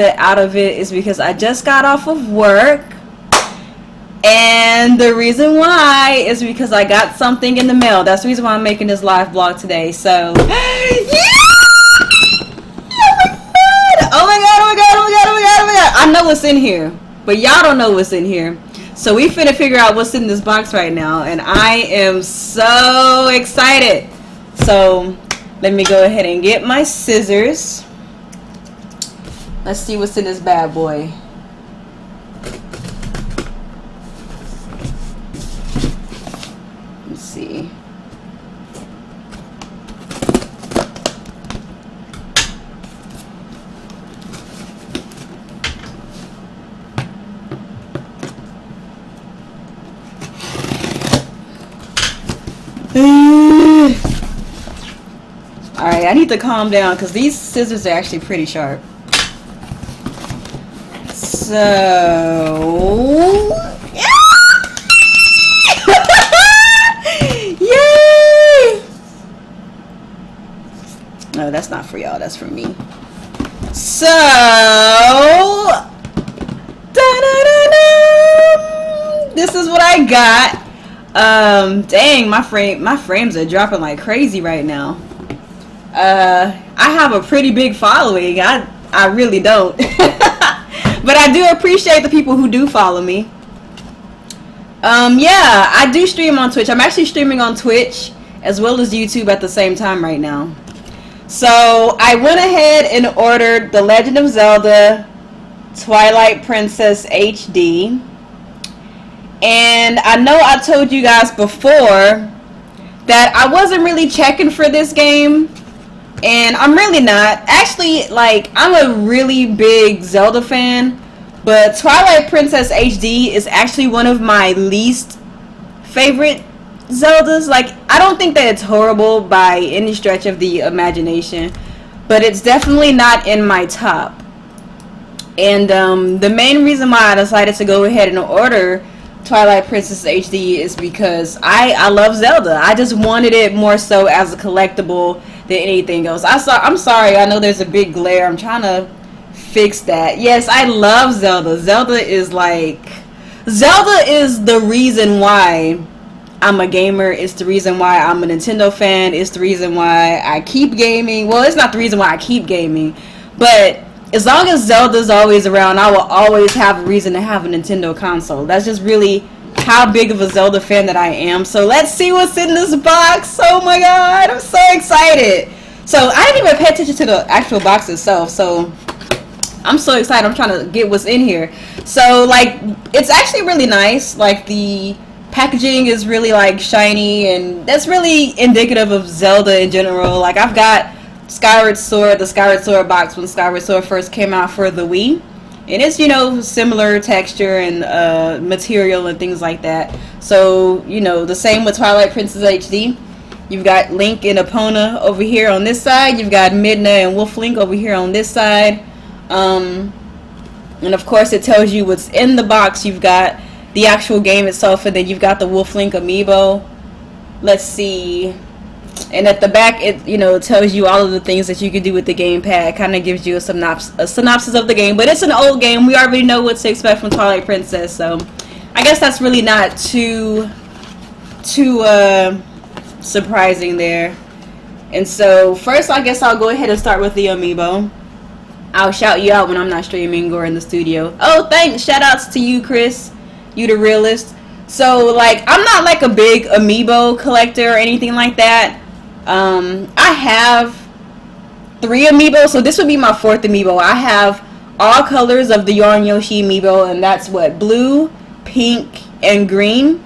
out of it is because I just got off of work, and the reason why is because I got something in the mail. That's the reason why I'm making this live vlog today. So yeah! Oh my god, oh my god, oh my god, oh my god, oh my god. I know what's in here, but y'all don't know what's in here. So we finna figure out what's in this box right now, and I am so excited. So let me go ahead and get my scissors. Let's see what's in this bad boy. Let's see. Alright, I need to calm down because these scissors are actually pretty sharp. So, yay! No, that's not for y'all, that's for me. So, this is what I got. Dang, my frames are dropping like crazy right now. I have a pretty big following. I really don't. But I do appreciate the people who do follow me. Yeah, I do stream on Twitch. I'm actually streaming on Twitch as well as YouTube at the same time right now. So I went ahead and ordered The Legend of Zelda Twilight Princess HD. And I know I told you guys before that I wasn't really checking for this game. And I'm really not. Actually, like, I'm a really big Zelda fan, but Twilight Princess HD is actually one of my least favorite Zeldas. Like, I don't think that it's horrible by any stretch of the imagination, but it's definitely not in my top. And the main reason why I decided to go ahead and order Twilight Princess HD is because I love Zelda. I just wanted it more so as a collectible than anything else. I'm sorry, I know there's a big glare. I'm trying to fix that. Yes, I love Zelda. Zelda is the reason why I'm a gamer. It's the reason why I'm a Nintendo fan. It's the reason why I keep gaming. Well, it's not the reason why I keep gaming, but as long as Zelda's always around, I will always have a reason to have a Nintendo console. That's just really how big of a Zelda fan that I am. So let's see what's in this box. Oh my god, I'm so excited. So I didn't even pay attention to the actual box itself, so I'm so excited. I'm trying to get what's in here. So, like, it's actually really nice. Like, the packaging is really, like, shiny, and that's really indicative of Zelda in general. Like, I've got Skyward Sword, the Skyward Sword box when Skyward Sword first came out for the Wii, and it's, you know, similar texture and material and things like that. So, you know, the same with Twilight Princess HD. You've got Link and Epona over here on this side. You've got Midna and Wolf Link over here on this side. And of course it tells you what's in the box. You've got the actual game itself, and then you've got the Wolf Link amiibo. Let's see. And at the back, it, you know, tells you all of the things that you can do with the gamepad. Kind of gives you a synopsis of the game. But it's an old game. We already know what to expect from Twilight Princess. So I guess that's really not too surprising there. And so first, I guess I'll go ahead and start with the amiibo. I'll shout you out when I'm not streaming or in the studio. Oh, thanks. Shout outs to you, Chris. You the realist. So, like, I'm not like a big amiibo collector or anything like that. I have 3 amiibo, so this would be my 4th amiibo. I have all colors of the Yarn Yoshi amiibo, and that's what, blue, pink, and green.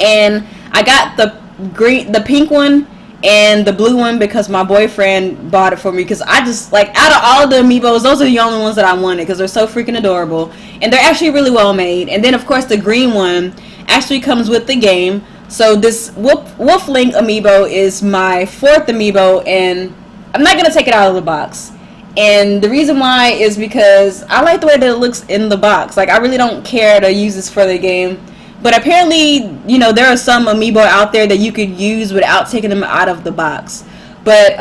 And I got the pink one and the blue one because my boyfriend bought it for me, because I just, like, out of all of the amiibos, those are the only ones that I wanted because they're so freaking adorable, and they're actually really well made. And then, of course, the green one actually comes with the game. So this Wolf Link amiibo is my 4th amiibo, and I'm not gonna take it out of the box. And the reason why is because I like the way that it looks in the box. Like, I really don't care to use this for the game, but apparently, you know, there are some amiibo out there that you could use without taking them out of the box. But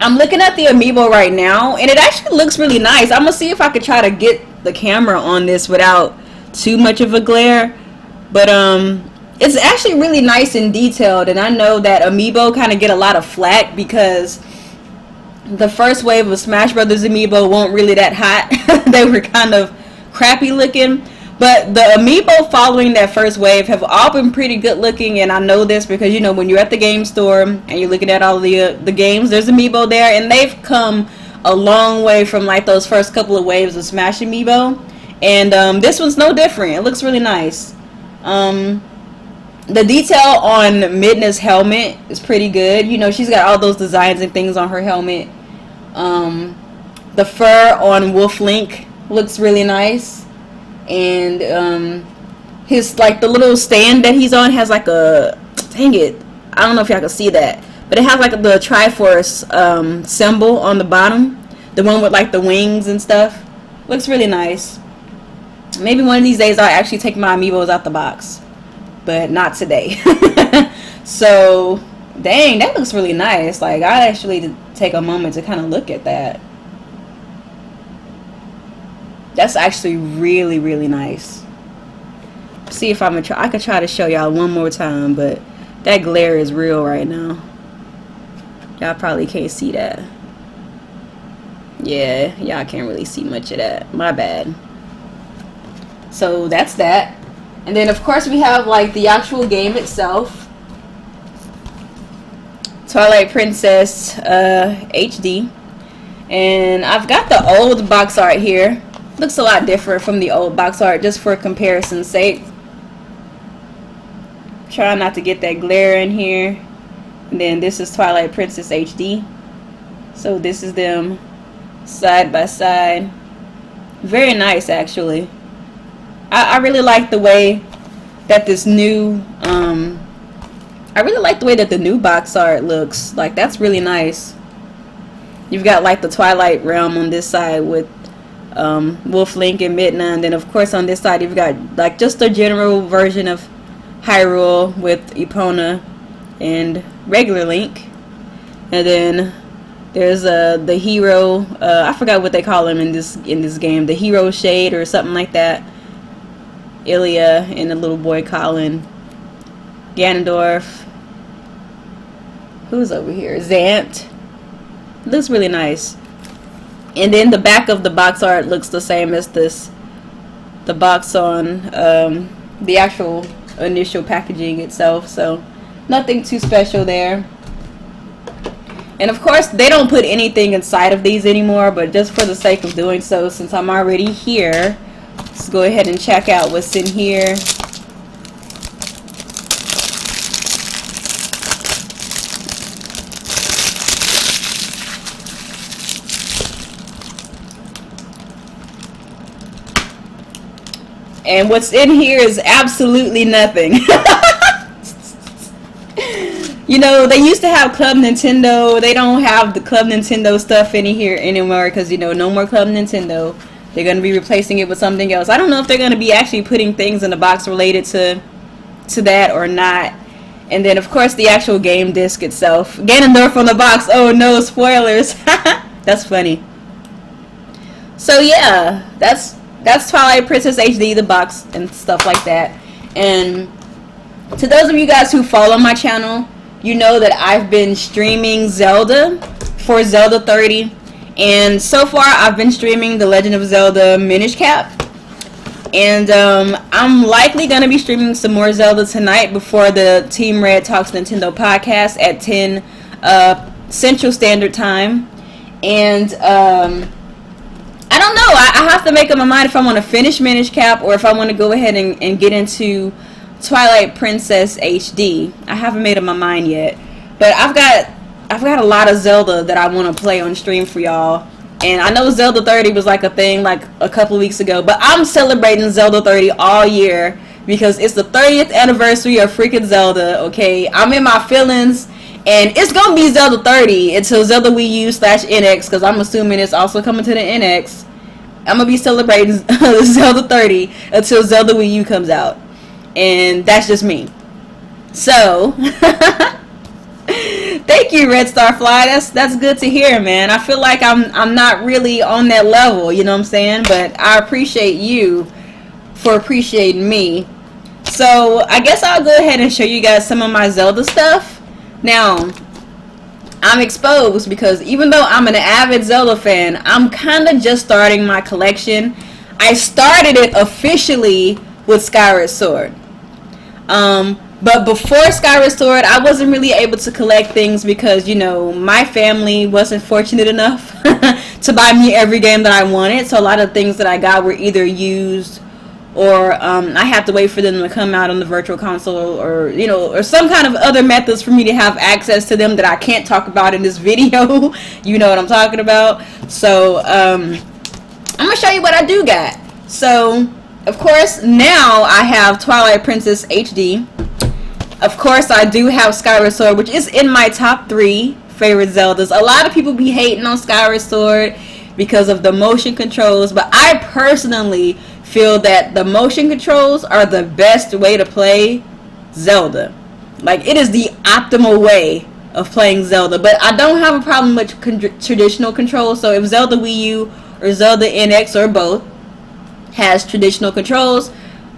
I'm looking at the amiibo right now, and it actually looks really nice. I'm gonna see if I could try to get the camera on this without too much of a glare. But it's actually really nice and detailed, and I know that amiibo kind of get a lot of flack because the first wave of Smash Brothers amiibo weren't really that hot. They were kind of crappy looking. But the amiibo following that first wave have all been pretty good looking, and I know this because, you know, when you're at the game store and you're looking at all the games, there's amiibo there, and they've come a long way from like those first couple of waves of Smash amiibo. And this one's no different. It looks really nice. The detail on Midna's helmet is pretty good. You know, she's got all those designs and things on her helmet. The fur on Wolf Link looks really nice. And his, like, the little stand that he's on has like a, dang it, I don't know if y'all can see that, but it has like the Triforce symbol on the bottom, the one with like the wings and stuff. Looks really nice. Maybe one of these days I'll actually take my amiibos out the box, but not today. So dang, that looks really nice. Like, I actually take a moment to kind of look at that. That's actually really, really nice. See if I'm gonna try. I could try to show y'all one more time, but that glare is real right now. Y'all probably can't see that. Yeah, y'all can't really see much of that. My bad. So that's that. And then of course we have like the actual game itself. Twilight Princess HD. And I've got the old box art here. Looks a lot different from the old box art, just for comparison's sake. Try not to get that glare in here. And then this is Twilight Princess HD. So this is them side by side. Very nice, actually. I really like the way that this new I really like the way that the new box art looks. Like, that's really nice. You've got like the Twilight realm on this side with Wolf Link and Midna, and then of course on this side you've got like just a general version of Hyrule with Epona and regular Link. And then there's the hero, I forgot what they call him in this game, the hero shade or something like that. Ilya and the little boy Colin. Ganondorf. Who's over here? Zant. Looks really nice. And then the back of the box art looks the same as this, the box on the actual initial packaging itself. So nothing too special there. And of course they don't put anything inside of these anymore, but just for the sake of doing so, since I'm already here, let's go ahead and check out what's in here. And what's in here is absolutely nothing. You know, they used to have Club Nintendo. They don't have the Club Nintendo stuff in here anymore because, you know, no more Club Nintendo. They're going to be replacing it with something else. I don't know if they're going to be actually putting things in the box related to that or not. And then, of course, the actual game disc itself. Ganondorf on the box. Oh, no, spoilers. That's funny. So, yeah, that's Twilight Princess HD, the box and stuff like that. And to those of you guys who follow my channel, you know that I've been streaming Zelda for Zelda 30. And so far, I've been streaming The Legend of Zelda Minish Cap. And I'm likely going to be streaming some more Zelda tonight before the Team Red Talks Nintendo podcast at 10 Central Standard Time. And I don't know. I have to make up my mind if I want to finish Minish Cap or if I want to go ahead and get into Twilight Princess HD. I haven't made up my mind yet. But I've got a lot of Zelda that I want to play on stream for y'all. And I know Zelda 30 was like a thing like a couple of weeks ago, but I'm celebrating Zelda 30 all year because it's the 30th anniversary of freaking Zelda, okay? I'm in my feelings, and it's going to be Zelda 30 until Zelda Wii U / NX, because I'm assuming it's also coming to the NX. I'm going to be celebrating Zelda 30 until Zelda Wii U comes out. And that's just me. So, Thank you, Red Star Fly. That's good to hear, man. I feel like I'm not really on that level, you know what I'm saying? But I appreciate you for appreciating me. So I guess I'll go ahead and show you guys some of my Zelda stuff. Now, I'm exposed because even though I'm an avid Zelda fan, I'm kind of just starting my collection. I started it officially with Skyward Sword. But before Skyward Sword, I wasn't really able to collect things because, you know, my family wasn't fortunate enough to buy me every game that I wanted. So a lot of things that I got were either used or I have to wait for them to come out on the virtual console, or, you know, or some kind of other methods for me to have access to them that I can't talk about in this video. You know what I'm talking about. So I'm gonna show you what I do got. So of course now I have Twilight Princess HD. Of course I do have Skyward Sword, which is in my top 3 favorite Zeldas. A lot of people be hating on Skyward Sword because of the motion controls, but I personally feel that the motion controls are the best way to play Zelda. Like, it is the optimal way of playing Zelda. But I don't have a problem with traditional controls. So if Zelda Wii U or Zelda NX or both has traditional controls,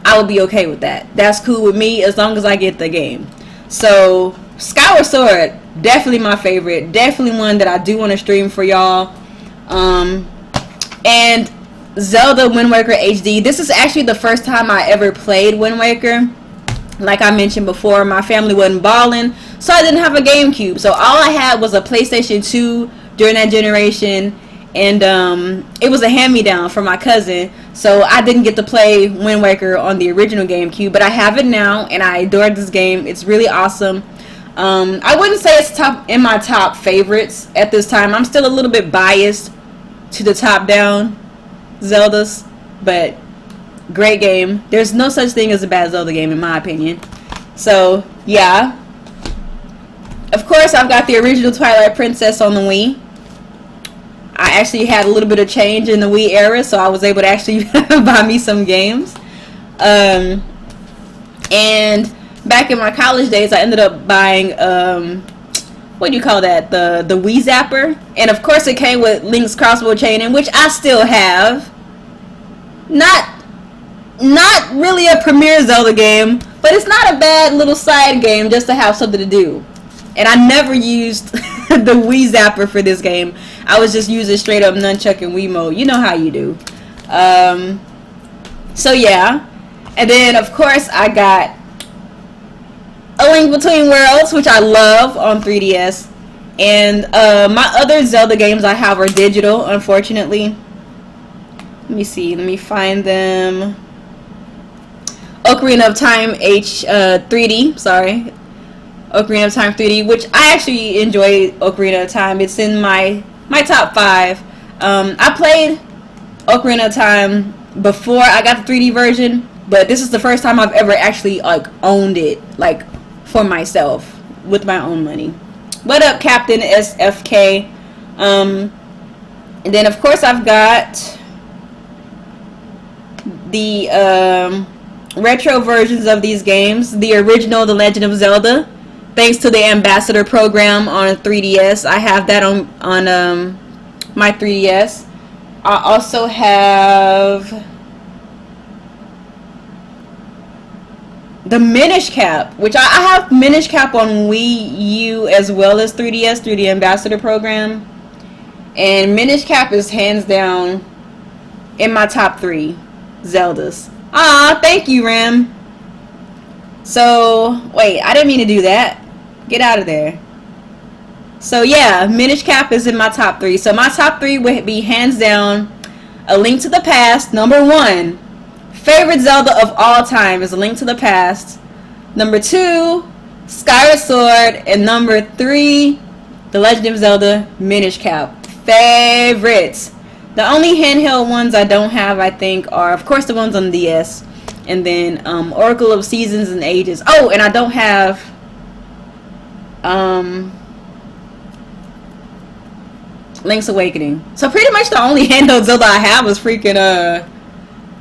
I would be okay with that. That's cool with me as long as I get the game. So Skyward Sword, definitely my favorite. Definitely one that I do want to stream for y'all. And Zelda Wind Waker HD. This is actually the first time I ever played Wind Waker. Like I mentioned before, my family wasn't balling, so I didn't have a GameCube. So all I had was a PlayStation 2 during that generation, and it was a hand-me-down from my cousin. So I didn't get to play Wind Waker on the original GameCube, but I have it now, and I adore this game. It's really awesome. I wouldn't say it's in my top favorites at this time. I'm still a little bit biased to the top-down Zeldas, but great game. There's no such thing as a bad Zelda game in my opinion. So yeah, of course I've got the original Twilight Princess on the Wii. I actually had a little bit of change in the Wii era, so I was able to actually buy me some games. And back in my college days, I ended up buying what do you call that? The Wii Zapper. And of course it came with Link's Crossbow Chain, in which I still have. Not really a premier Zelda game, but it's not a bad little side game just to have something to do. And I never used the Wii Zapper for this game. I was just using straight up nunchuck and Wii mode. You know how you do. So yeah. And then of course I got A Link Between Worlds, which I love, on 3DS. And my other Zelda games I have are digital, unfortunately. Let me see. Let me find them. Ocarina of Time 3D. Sorry. Ocarina of Time 3D, which I actually enjoy Ocarina of Time. It's in my top 5. I played Ocarina of Time before I got the 3D version, but this is the first time I've ever actually like owned it, like for myself with my own money. What up, Captain SFK? And then of course I've got the retro versions of these games. The original The Legend of Zelda, thanks to the Ambassador program on 3DS. I have that on my 3DS. I also have the Minish Cap, which I have Minish Cap on Wii U as well as 3DS through the Ambassador program. And Minish Cap is hands down in my top 3 Zeldas. Ah, thank you, Ram. So, wait, I didn't mean to do that. Get out of there. So yeah, Minish Cap is in my top 3. So my top 3 would be hands down A Link to the Past, number 1. Favorite Zelda of all time is A Link to the Past. Number 2, Skyward Sword. And number 3, The Legend of Zelda Minish Cap. Favorites. The only handheld ones I don't have, I think, are of course the ones on the DS. And then Oracle of Seasons and Ages. Oh, and I don't have Link's Awakening. So pretty much the only handheld Zelda I have was freaking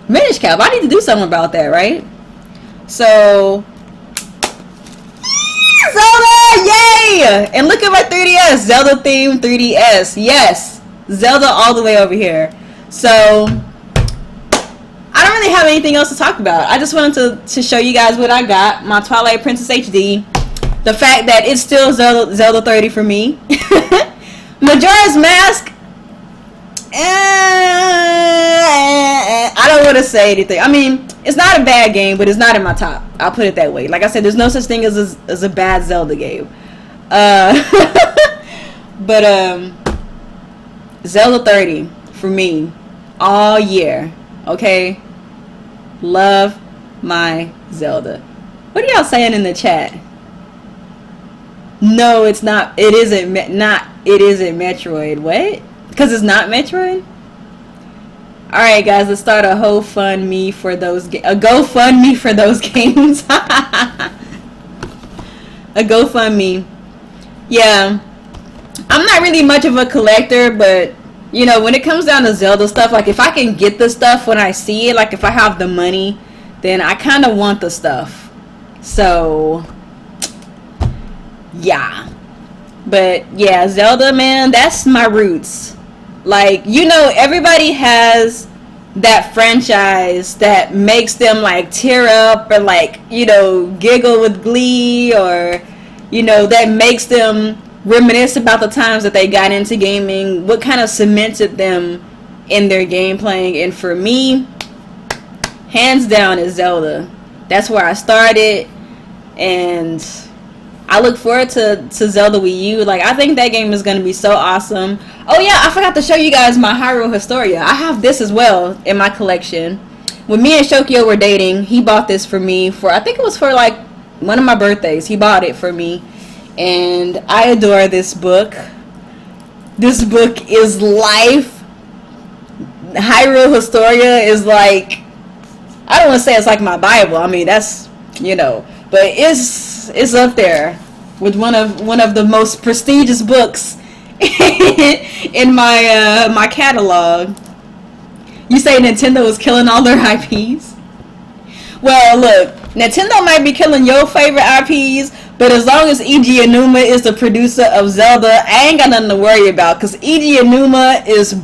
Minish Cap. I need to do something about that, right? So Zelda, yay! And look at my 3DS, Zelda themed 3DS. Yes, Zelda all the way over here. So I don't really have anything else to talk about. I just wanted to show you guys what I got. My Twilight Princess HD. The fact that it's still Zelda 30 for me. Majora's Mask. I don't want to say anything. I mean, it's not a bad game, but it's not in my top. I'll put it that way. Like I said, there's no such thing as a bad Zelda game. But Zelda 30 for me all year. Okay, love my Zelda. What are y'all saying in the chat? No, it's not. It isn't. It isn't Metroid. What? Because it's not Metroid. All right, guys. Let's start a GoFundMe for those. A GoFundMe for those games. A GoFundMe. Yeah, I'm not really much of a collector, but you know, when it comes down to Zelda stuff, like if I can get the stuff when I see it, like if I have the money, then I kind of want the stuff. So yeah, but yeah, Zelda, man, that's my roots. Like, you know, everybody has that franchise that makes them like tear up or like, you know, giggle with glee, or you know, that makes them reminisce about the times that they got into gaming, what kind of cemented them in their game playing. And for me, hands down, is Zelda. That's where I started, and I look forward to Zelda Wii U. Like, I think that game is going to be so awesome. Oh yeah, I forgot to show you guys my Hyrule Historia. I have this as well in my collection. When me and Shokyo were dating, he bought this for me for, I think it was for like one of my birthdays. He bought it for me, and I adore this book. This book is life. Hyrule Historia is like, I don't want to say it's like my Bible. I mean, that's, you know, but it's up there with one of the most prestigious books in my my catalog. You say Nintendo is killing all their IPs? Well, look, Nintendo might be killing your favorite IPs, but as long as Eiji Aonuma is the producer of Zelda, I ain't got nothing to worry about, because Eiji Aonuma is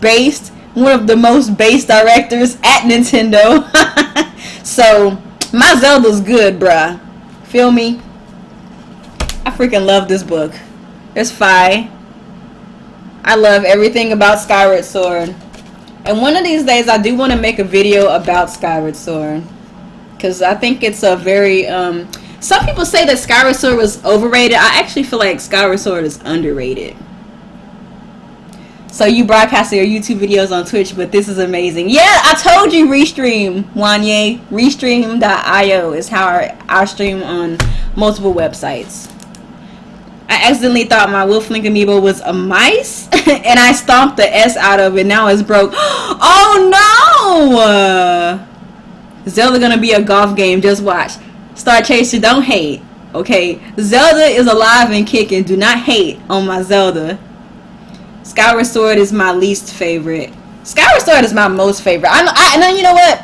one of the most based directors at Nintendo. So my Zelda's good, bruh. Feel me? I freaking love this book. It's fire. I love everything about Skyward Sword. And one of these days I do want to make a video about Skyward Sword, because I think it's a very some people say that Skyward Sword was overrated. I actually feel like Skyward Sword is underrated. So you broadcasted your YouTube videos on Twitch, but this is amazing. Yeah, I told you, Restream, Wanye. Restream.io is how I stream on multiple websites. I accidentally thought my Wolflink amiibo was a mice, and I stomped the S out of it. Now it's broke. Oh no! Zelda gonna be a golf game. Just watch. Star Chaser, don't hate. Okay, Zelda is alive and kicking. Do not hate on my Zelda. Skyward Sword is my least favorite. Skyward Sword is my most favorite. I know, you know what?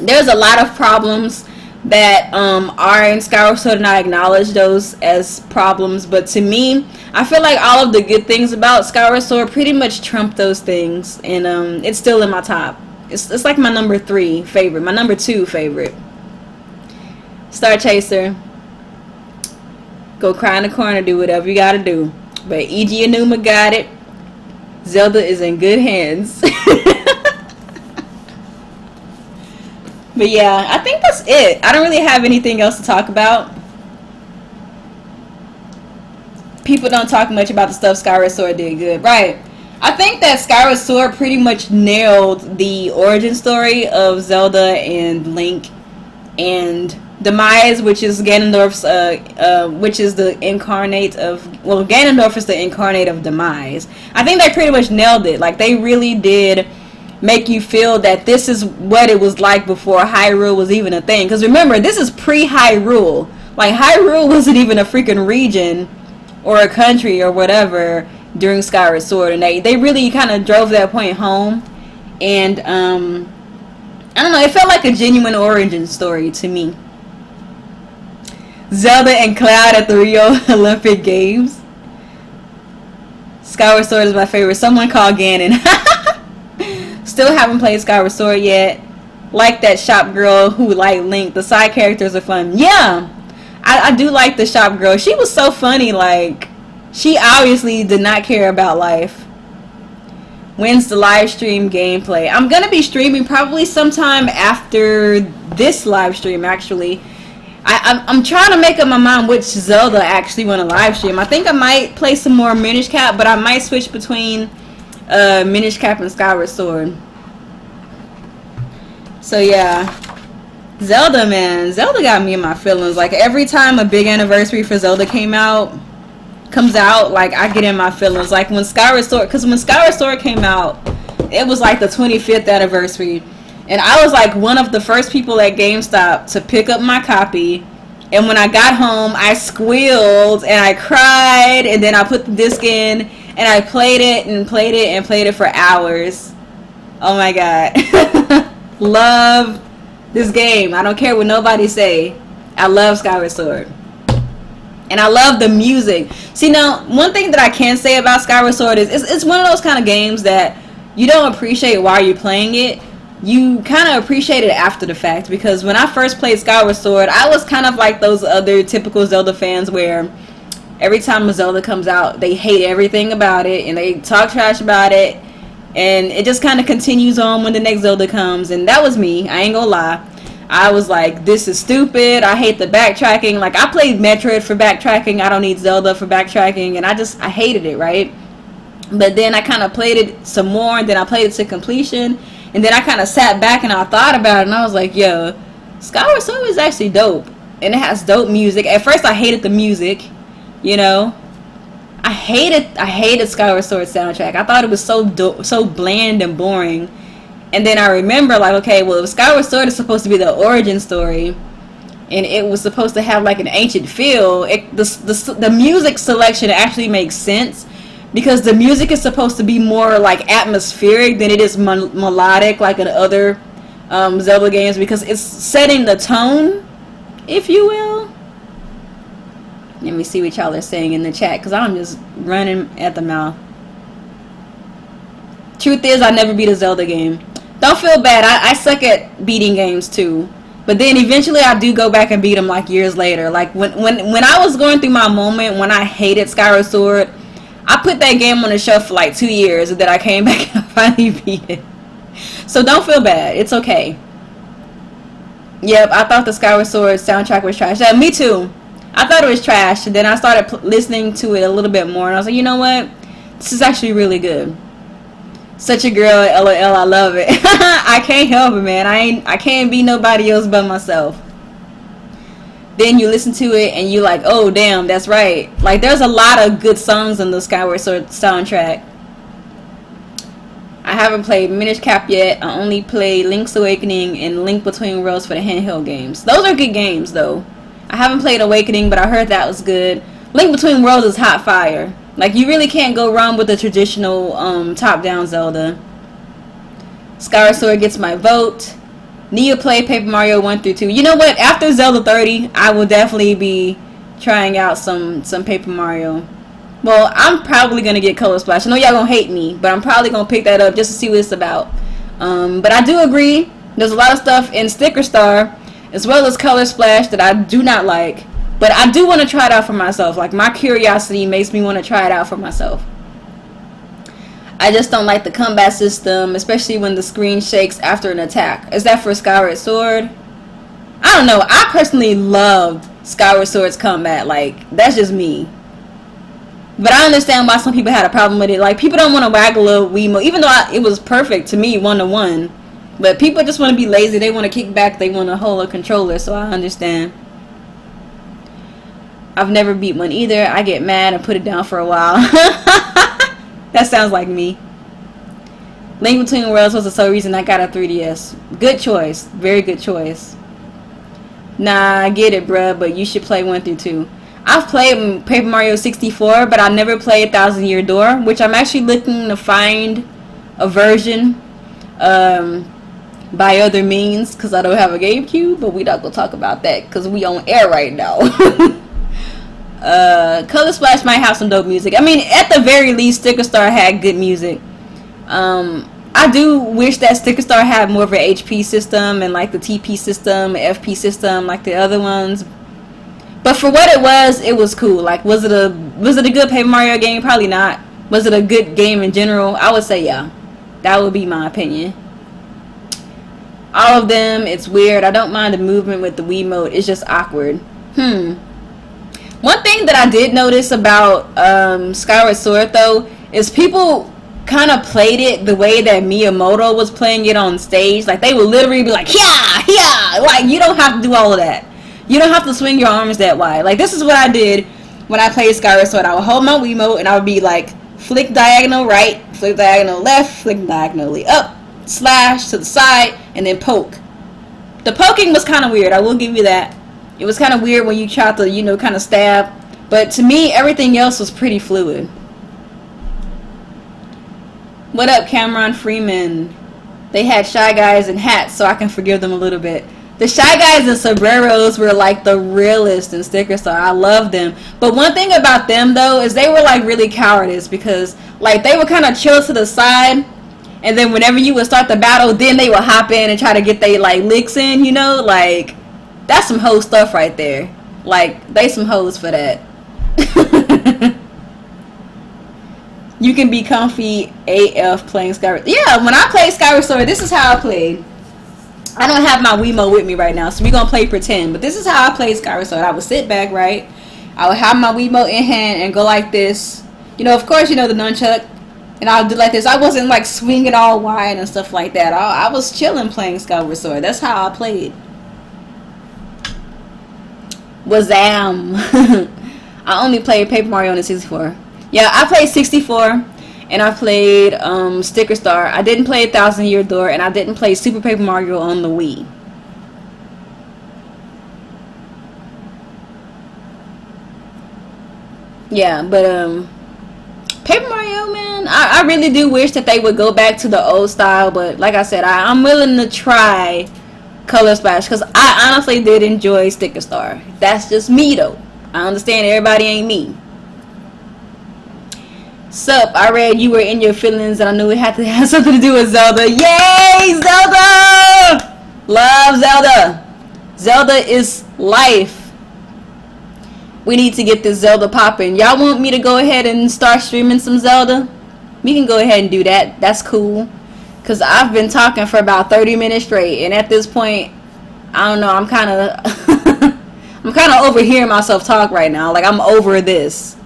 There's a lot of problems that are in Skyward Sword, and I acknowledge those as problems. But to me, I feel like all of the good things about Skyward Sword pretty much trump those things, and it's still in my top. It's like my number 3 favorite, my number 2 favorite. Star Chaser, go cry in the corner, do whatever you gotta do. But Eiji Aonuma got it. Zelda is in good hands. But yeah, I think that's it. I don't really have anything else to talk about. People don't talk much about the stuff Skyward Sword did good. Right. I think that Skyward Sword pretty much nailed the origin story of Zelda and Link and Demise, which is Ganondorf's, which is the incarnate of, well, Ganondorf is the incarnate of Demise. I think they pretty much nailed it. Like, they really did make you feel that this is what it was like before Hyrule was even a thing. Because remember, this is pre-Hyrule. Like, Hyrule wasn't even a freaking region or a country or whatever during Skyward Sword. And they really kind of drove that point home. And, I don't know, it felt like a genuine origin story to me. Zelda and Cloud at the Rio Olympic Games. Skyward Sword is my favorite. Someone called Ganon. Still haven't played Skyward Sword yet. Like that shop girl who liked Link. The side characters are fun. Yeah, I do like the shop girl. She was so funny. Like, she obviously did not care about life. When's the live stream gameplay? I'm gonna be streaming probably sometime after this live stream. Actually, I'm trying to make up my mind which Zelda I actually want to live stream. I think I might play some more Minish Cap, but I might switch between Minish Cap and Skyward Sword. So yeah, Zelda, man, Zelda got me in my feelings. Like, every time a big anniversary for Zelda comes out, like, I get in my feelings. Like when Skyward Sword, because when Skyward Sword came out, it was like the 25th anniversary, and I was like one of the first people at GameStop to pick up my copy. And when I got home, I squealed and I cried, and then I put the disc in and I played it and played it and played it for hours. Oh my god. Love this game. I don't care what nobody say. I love Skyward Sword. And I love the music. See, now, one thing that I can say about Skyward Sword is it's one of those kind of games that you don't appreciate while you're playing it. You kind of appreciate it after the fact. Because when I first played Skyward Sword, I was kind of like those other typical Zelda fans where every time a Zelda comes out, they hate everything about it and they talk trash about it. And it just kind of continues on when the next Zelda comes. And that was me. I ain't gonna lie. I was like, this is stupid. I hate the backtracking. Like, I played Metroid for backtracking. I don't need Zelda for backtracking. And I hated it, right? But then I kind of played it some more. And then I played it to completion. And then I kind of sat back and I thought about it. And I was like, yo, Skyward Sword is actually dope. And it has dope music. At first, I hated the music, you know. I hated Skyward Sword soundtrack. I thought it was so bland and boring. And then I remember, like, okay, well, if Skyward Sword is supposed to be the origin story, and it was supposed to have like an ancient feel, the music selection actually makes sense, because the music is supposed to be more like atmospheric than it is melodic like in other Zelda games, because it's setting the tone, if you will. Let me see what y'all are saying in the chat, because I'm just running at the mouth. Truth is, I never beat a Zelda game. Don't feel bad. I suck at beating games too. But then eventually I do go back and beat them like years later. Like when I was going through my moment when I hated Skyward Sword, I put that game on the shelf for like 2 years, and then I came back and I finally beat it. So don't feel bad. It's okay. Yep, I thought the Skyward Sword soundtrack was trash. Yeah, me too. I thought it was trash, and then I started listening to it a little bit more, and I was like, you know what? This is actually really good. Such a girl, LOL, I love it. I can't help it, man. I can't be nobody else but myself. Then you listen to it, and you're like, oh, damn, that's right. Like, there's a lot of good songs on the Skyward Sword soundtrack. I haven't played Minish Cap yet. I only played Link's Awakening and Link Between Worlds for the handheld games. Those are good games, though. I haven't played Awakening, but I heard that was good. Link Between Worlds is hot fire. Like, you really can't go wrong with the traditional top-down Zelda. Skyward Sword gets my vote. Need to play Paper Mario 1 through 2. You know what? After Zelda 30, I will definitely be trying out some Paper Mario. Well, I'm probably going to get Color Splash. I know y'all going to hate me, but I'm probably going to pick that up just to see what it's about. But I do agree. There's a lot of stuff in Sticker Star, as well as Color Splash, that I do not like. But I do want to try it out for myself. Like, my curiosity makes me want to try it out for myself. I just don't like the combat system, especially when the screen shakes after an attack. Is that for Skyward Sword? I don't know. I personally loved Skyward Sword's combat. Like, that's just me. But I understand why some people had a problem with it. Like, people don't want to waggle a Wiimote, even though it was perfect to me, 1-to-1. But people just want to be lazy. They want to kick back. They want to hold a controller. So I understand. I've never beat one either. I get mad and put it down for a while. That sounds like me. Link Between Worlds was the sole reason I got a 3DS. Good choice. Very good choice. Nah, I get it, bruh, but you should play 1 through 2. I've played Paper Mario 64, but I never played Thousand Year Door, which I'm actually looking to find a version by other means because I don't have a GameCube, but we not gonna talk about that because we on air right now. Color Splash might have some dope music. I mean, at the very least, Sticker Star had good music. I do wish that Sticker Star had more of an HP system and like the TP system, FP system, like the other ones. But for what it was cool. Like, was it a good Paper Mario game? Probably not. Was it a good game in general? I would say yeah. That would be my opinion. All of them, it's weird. I don't mind the movement with the Wiimote. It's just awkward. One thing that I did notice about Skyward Sword though is people kind of played it the way that Miyamoto was playing it on stage. Like, they would literally be like, yeah. Like, you don't have to do all of that. You don't have to swing your arms that wide. Like, this is what I did when I played Skyward Sword. I would hold my Wiimote and I would be like, flick diagonal right, flick diagonal left, flick diagonally up, slash to the side, and then poke. The poking was kind of weird. I will give you that. It was kind of weird when you tried to, you know, kind of stab. But to me, everything else was pretty fluid. What up, Cameron Freeman? They had Shy Guys and hats, so I can forgive them a little bit. The Shy Guys and sombreros were like the realest in Sticker Star. I love them. But one thing about them, though, is they were like really cowardice because like they would kind of chill to the side. And then whenever you would start the battle, then they would hop in and try to get they like licks in, you know? Like, that's some hoe stuff right there. Like, they some hoes for that. You can be comfy AF playing Skyward. Yeah, when I played Skyward Sword, this is how I played. I don't have my Wiimote with me right now, so we're going to play pretend. But this is how I played Skyward Sword. I would sit back, right? I would have my Wiimote in hand and go like this. You know, of course, you know the nunchuck. And I would do like this. I wasn't like swinging all wide and stuff like that. I was chilling playing Skyward Sword. That's how I played. Wazam. I only played Paper Mario on the 64. Yeah, I played 64. And I played Sticker Star. I didn't play 1000 Year Door. And I didn't play Super Paper Mario on the Wii. Yeah, but Paper Mario, man, I really do wish that they would go back to the old style. But like I said, I'm willing to try Color Splash because I honestly did enjoy Sticker Star. That's just me, though. I understand everybody ain't me. Sup, I read you were in your feelings and I knew it had to have something to do with Zelda. Yay, Zelda! Love Zelda. Zelda is life. We need to get this Zelda popping. Y'all want me to go ahead and start streaming some Zelda? We can go ahead and do that. That's cool. Because I've been talking for about 30 minutes straight. And at this point, I don't know, I'm kind of I'm kind of overhearing myself talk right now. Like, I'm over this.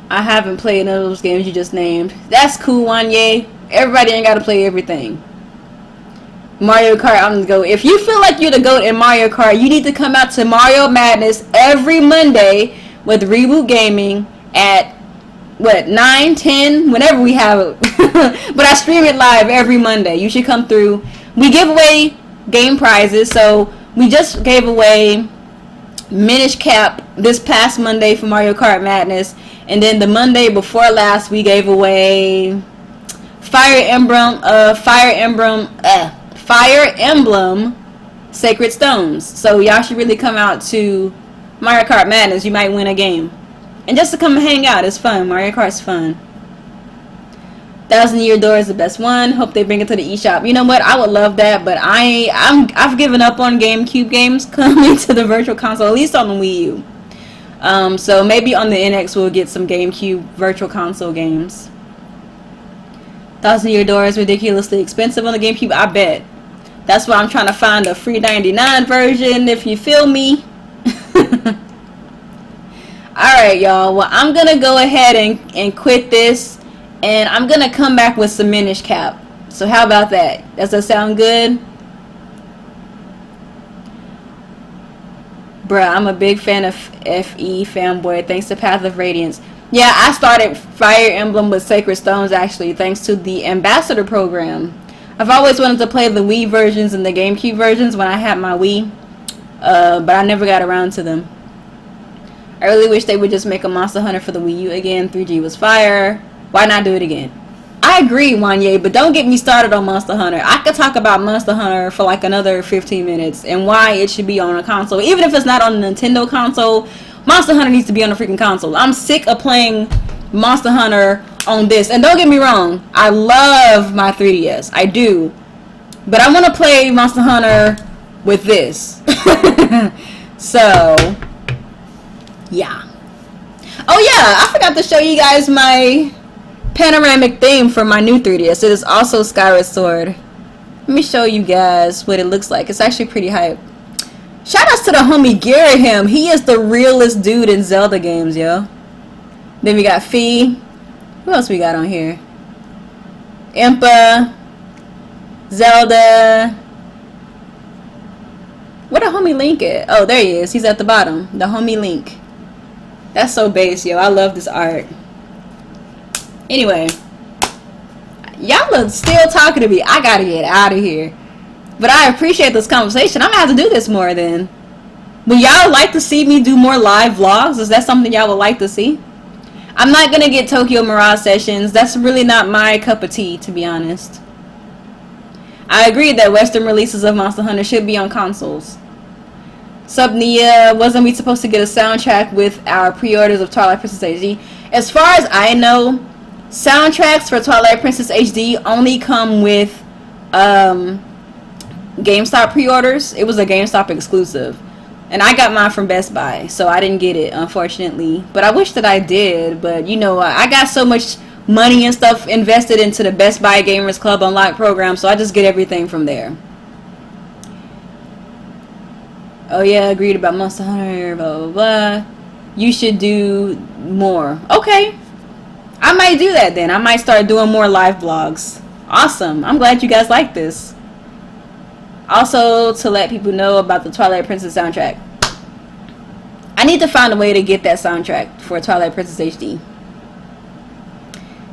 I haven't played none of those games you just named. That's cool, Wanye. Everybody ain't got to play everything. Mario Kart, I'm the GOAT. If you feel like you're the GOAT in Mario Kart, you need to come out to Mario Madness every Monday with Reboot Gaming at, what, 9, 10? Whenever we have it. But I stream it live every Monday. You should come through. We give away game prizes. So we just gave away Minish Cap this past Monday for Mario Kart Madness. And then the Monday before last, we gave away Fire Emblem Sacred Stones. So y'all should really come out to Mario Kart Madness. You might win a game. And just to come and hang out, it's fun. Mario Kart's fun. 1000 Year Door is the best one. Hope they bring it to the eShop. You know what? I would love that, but I've given up on GameCube games coming to the Virtual Console, at least on the Wii U. So maybe on the NX we'll get some GameCube Virtual Console games. 1000 Year Door is ridiculously expensive on the GameCube, I bet. That's why I'm trying to find a free 99 version, if you feel me. Alright, y'all. Well, I'm going to go ahead and quit this. And I'm going to come back with some Minish Cap. So how about that? Does that sound good? Bruh, I'm a big fan of FE fanboy. Thanks to Path of Radiance. Yeah, I started Fire Emblem with Sacred Stones, actually, thanks to the Ambassador program. I've always wanted to play the Wii versions and the GameCube versions when I had my Wii. But I never got around to them. I really wish they would just make a Monster Hunter for the Wii U again. 3G was fire. Why not do it again? I I agree, Wanye, but don't get me started on Monster Hunter. I could talk about Monster Hunter for like another 15 minutes and why it should be on a console. Even if it's not on a Nintendo console, Monster Hunter needs to be on a freaking console. I'm sick of playing Monster Hunter on this. And don't get me wrong, I love my 3DS. I do. But I want to play Monster Hunter with this. So, yeah. Oh yeah, I forgot to show you guys my panoramic theme for my new 3DS. It is also Skyward Sword. Let me show you guys what it looks like. It's actually pretty hype. Shout outs to the homie Garrett. He is the realest dude in Zelda games, yo. Then we got Fee. Who else we got on here? Impa. Zelda. Where the homie Link at? Oh, there he is. He's at the bottom. The homie Link. That's so base, yo. I love this art. Anyway, y'all are still talking to me. I gotta get out of here. But I appreciate this conversation. I'm gonna have to do this more then. Would y'all like to see me do more live vlogs? Is that something y'all would like to see? I'm not gonna get Tokyo Mirage Sessions. That's really not my cup of tea, to be honest. I agree that Western releases of Monster Hunter should be on consoles. Subnia, wasn't we supposed to get a soundtrack with our pre-orders of Twilight Princess HD? As far as I know, soundtracks for Twilight Princess HD only come with GameStop pre-orders. It was a GameStop exclusive. And I got mine from Best Buy, so I didn't get it, unfortunately. But I wish that I did. But, you know, I got so much money and stuff invested into the Best Buy Gamers Club Unlocked program, so I just get everything from there. Oh, yeah, agreed about Monster Hunter, blah, blah, blah. You should do more. Okay. I might do that then. I might start doing more live vlogs. Awesome. I'm glad you guys like this. Also, to let people know about the Twilight Princess soundtrack. I need to find a way to get that soundtrack for Twilight Princess HD.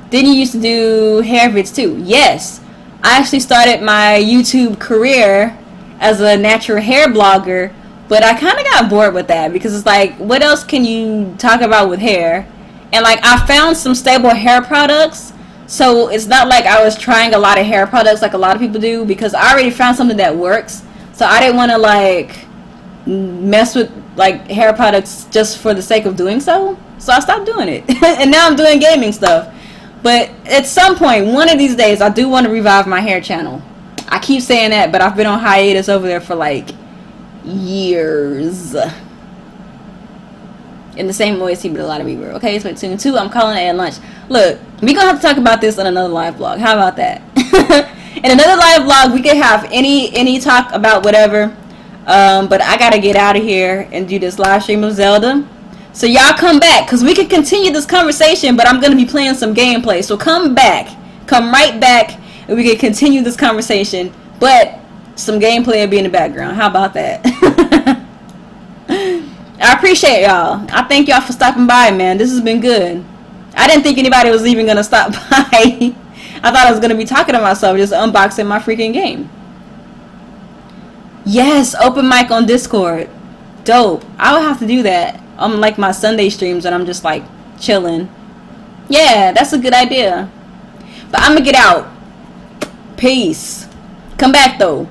Didn't you used to do hair vids too? Yes. I actually started my YouTube career as a natural hair blogger, but I kind of got bored with that because it's like, what else can you talk about with hair? And like, I found some stable hair products. So it's not like I was trying a lot of hair products like a lot of people do, because I already found something that works. So I didn't want to like mess with like hair products just for the sake of doing so. So I stopped doing it. And now I'm doing gaming stuff. But at some point, one of these days, I do want to revive my hair channel. I keep saying that, but I've been on hiatus over there for like years. In the same way, but a lot of people. Okay, so tune 2, I'm calling it at lunch. Look, we gonna have to talk about this on another live vlog. How about that? In another live vlog, we could have any talk about whatever. But I gotta get out of here and do this live stream of Zelda. So y'all come back, because we can continue this conversation, but I'm gonna be playing some gameplay. So come back. Come right back, and we can continue this conversation. But some gameplay will be in the background. How about that? I appreciate y'all. I thank y'all for stopping by, man. This has been good. I didn't think anybody was even gonna stop by. I thought I was gonna be talking to myself, just unboxing my freaking game. Yes, open mic on Discord. Dope. I would have to do that on like my Sunday streams when I'm just like chilling. Yeah, that's a good idea. But I'm gonna get out. Peace. Come back though.